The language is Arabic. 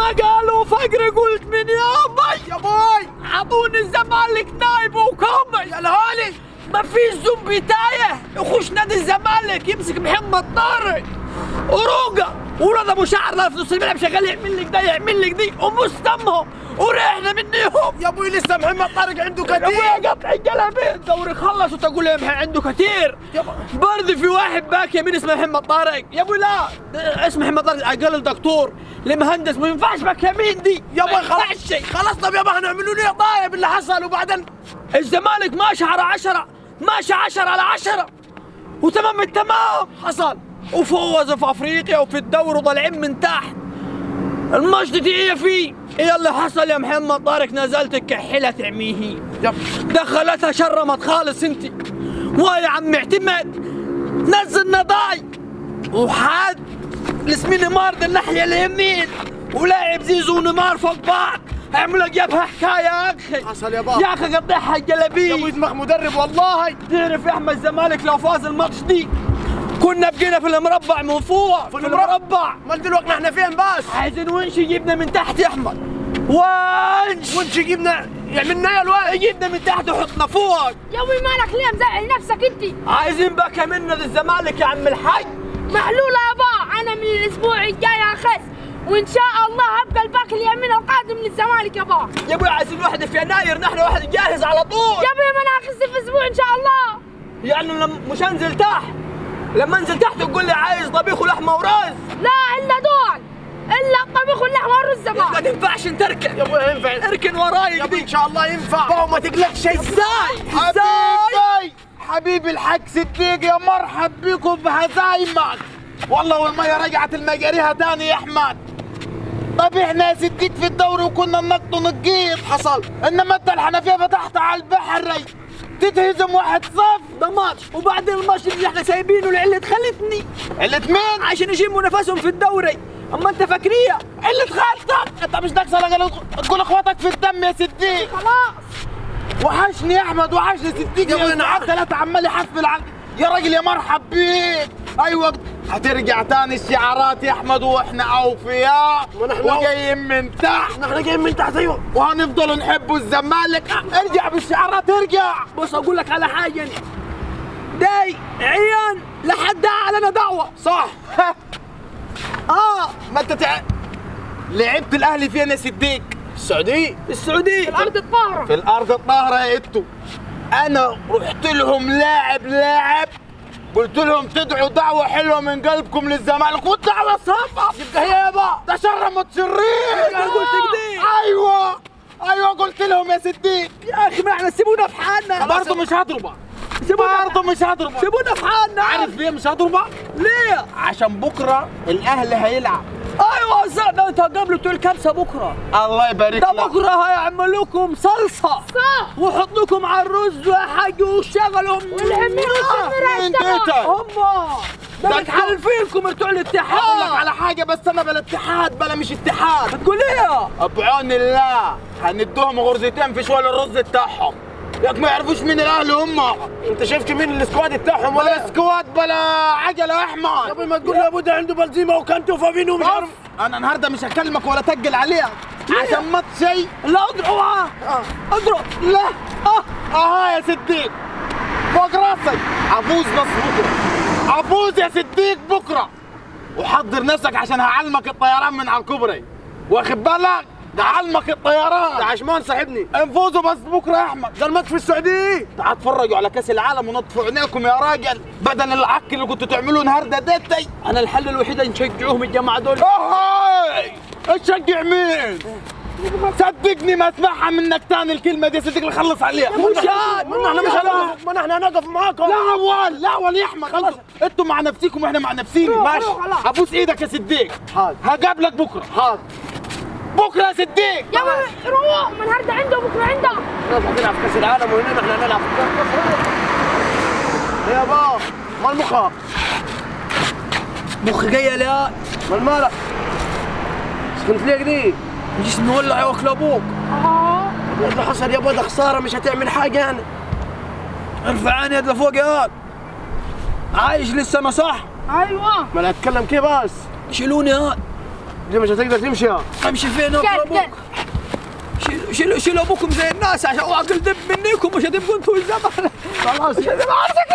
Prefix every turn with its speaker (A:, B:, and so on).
A: ما قالوا فقر قلت من يابا
B: يا باي
A: عطوني الزمالك نايب وكامل
B: يا الهالي.
A: ما فيش زومبي تايه يخش نادي الزمالك يمسك محمد طارق وروقه ولاد ابو شعر في نص الملعب شغال يعمل لك ده يعمل لك دي ومستمهم وريحنا منهم.
B: يا ابوي لسه محمد طارق عنده
A: يا
B: كثير.
A: ابوي قطع القلم الدوري خلص وتقول لي عنده كثير. برضه في واحد باك يمين اسمه محمد طارق. يا ابوي لا اسمه محمد طارق اقل الدكتور لمهندس ما ينفعش باك يمين دي.
B: يا ابوي خلاص طب يابا هنعملوا له طايب اللي حصل وبعدين
A: الزمالك ماشي على 10 ماشي 10 على 10 وتمام التمام حصل وفوز في افريقيا وفي الدوري وطالعين من تحت. المجد ايه فيه؟ ايه اللي حصل يا محمد طارق؟ نزلت الكحيله تعميه دخلتها شرمت خالص انت. ويا عم اعتمد نزل نضاي وحاد الاسمين مارد الناحيه اليمين ولاعب زيزو ونمار فوق بعض اعملوا جابها حكايه يا اخي.
B: حصل يا بابا
A: يا اخي قطعها الجلابيه.
B: يا ابوي دماغ مدرب والله.
A: تعرف يا احمد الزمالك لو فاز الماتش دي كنا بقينا في المربع من فوق في المربع.
B: ما دلوقتي احنا فين بس؟
A: عايزين ونش يجيبنا من تحت يا احمد.
B: ونش يجيبنا يعملنا يا الواد
A: يجيبنا من تحت ويحطنا فوق.
C: يا ابوي مالك ليه مزعل نفسك انت؟
A: عايزين بقى منا الزمالك يا عم الحاج.
C: محلولة يابا انا من الاسبوع الجاي اخس وان شاء الله هبقى الباك اليمين القادم للزمالك يابا.
A: يا ابوي عايزين واحد في يناير نحن واحد جاهز على طول.
C: يا ابوي ما انا اخس في اسبوع ان شاء الله.
A: يعني مش انزل تحت لما انزل تحت تقول لي عايز طبيخ ولحمه ورز.
C: لا الا دول الا الطبيخ واللحمه والرز
A: ما تنفعش انت اركن.
B: يا ابوي ينفع
A: اركن وراي
B: يا ابوي ان شاء الله ينفع. بابا ما تقلقش
A: ازاي
B: حبيبي الحاج صديق يا مرحب بكم بهزايمك. والله والمية رجعت المجاريها تاني يا احمد. طب احنا يا صديق في الدوري وكنا ننط ونقيط حصل، انما انت الحنفيه فتحت على البحر تتهزم 1-0.
A: ده ماتش وبعد الماتش اللي احنا سايبينه العله خلتني.
B: علة مين؟
A: عشان يشموا نفسهم في الدوري. اما انت فاكريه
B: علة خالتك. انت مش ناقصه تقول اخواتك في الدم يا صديق.
C: خلاص
B: وحشني يا احمد وحشني صديق. يا ابوي ثلاثة عمال يحفل على يا راجل يا مرحب بيك. ايوه هترجع تاني الشعارات يا احمد واحنا اوفياء وجايين من تحت.
A: احنا جايين من تحت ايوه
B: وهنفضل نحب الزمالك. ارجع بالشعارات ارجع.
A: بص اقول لك على حاجه يعني. داي عيان لحد دعا علينا دعوه
B: صح. ما انت لعبت الاهلي فين يا صديق؟ السعوديه
C: في الارض الطاهره.
B: في الارض الطاهره يا اتو. انا رحت لهم لاعب قلت لهم تدعوا دعوه حلوه من قلبكم للزمالك والدعوه صفا.
A: جبتها هي يابا
B: ده شرمت شرير.
A: انا قلت كده.
B: ايوه قلت لهم يا صديق.
A: يا اخي ما احنا سيبونا في حالنا.
B: برضه مش هضربك. سيبونا في حالنا. عارف ليه مش هضربك؟
A: ليه؟
B: عشان بكره الاهلي هيلعب.
A: ايوه صح. ده انت قبل بتوع الكبسه بكره.
B: الله يبارك لك.
A: ده بكره هيعملوا لكم صلصه
C: صح
A: ويحط لكم على الرز يا حاج وشغلهم
C: والحمير والشميره
A: هما ده متحالفينكم بتوع الاتحاد.
B: اقول لك على حاجه بس انا بلا اتحاد بلا مش اتحاد.
A: هتقول ايه؟
B: بعون الله هندوهم غرزتين في شوال الرز بتاعهم. ياك ما يعرفوش مين الاهلي هم. انت شفت مين السكواد بتاعهم؟ ولا سكواد بلا عجله يا احمد.
A: قبل ما تقول لابد عنده بنزيما وكانتو فابينو ومش عارف.
B: انا النهارده مش هكلمك ولا تقل عليك عشان ما شيء.
A: لا اضرب اضرب.
B: لا يا صديق فوق راسي. افوز بس بكره. افوز يا صديق بكره. وحضر نفسك عشان هعلمك الطيران من على الكوبري. واخد بالك؟ ده علمك الطيران.
A: ده عشمان صاحبني.
B: انفوزوا بس بكره يا احمد.
A: ده الماتش في السعوديه.
B: تعال اتفرجوا على كاس العالم ونطفوا عينيكم يا راجل بدل العك اللي كنتوا تعملوه النهارده دتي.
A: انا الحل الوحيد ان نشجعوهم الجماعه دول.
B: تشجع مين؟ صدقني ما اسمعها منك تاني الكلمه دي. صدقني خلص عليها.
A: مش احنا مش هنقف. ما احنا هنقف معاكم.
B: لا يا احمد خلاص. انتوا مع نفسيكم واحنا مع نفسينا. ماشي ابوس ايدك يا صديق. هقابلك بكره. بكره يا صديق.
C: يا روح من النهارده عنده بكره عنده.
A: احنا هنلعب في كاس العالم وهنا احنا هنلعب
B: يا بابا ما المخ
A: جايه لا
B: ما المالك سخنت ليه كده؟
A: جسمي مولع واكل ابوك.
B: اللي حصل يابا ده خساره مش هتعمل حاجه. انا
A: ارفع عيني يد لفوق يا عايش لسه ما صح؟
C: ايوه
B: ما انا اتكلم كيف بس.
A: شيلوني هاد.
D: دي مش هتقدر تمشي يا.
A: امشي فين يا
C: شد.
A: ابوك؟ شيلوا ابوكم زي الناس عشان اوعى دب منيكم، مش هتبقوا انتوا الزمن.
D: خلاص
A: مش هتبقى عارفك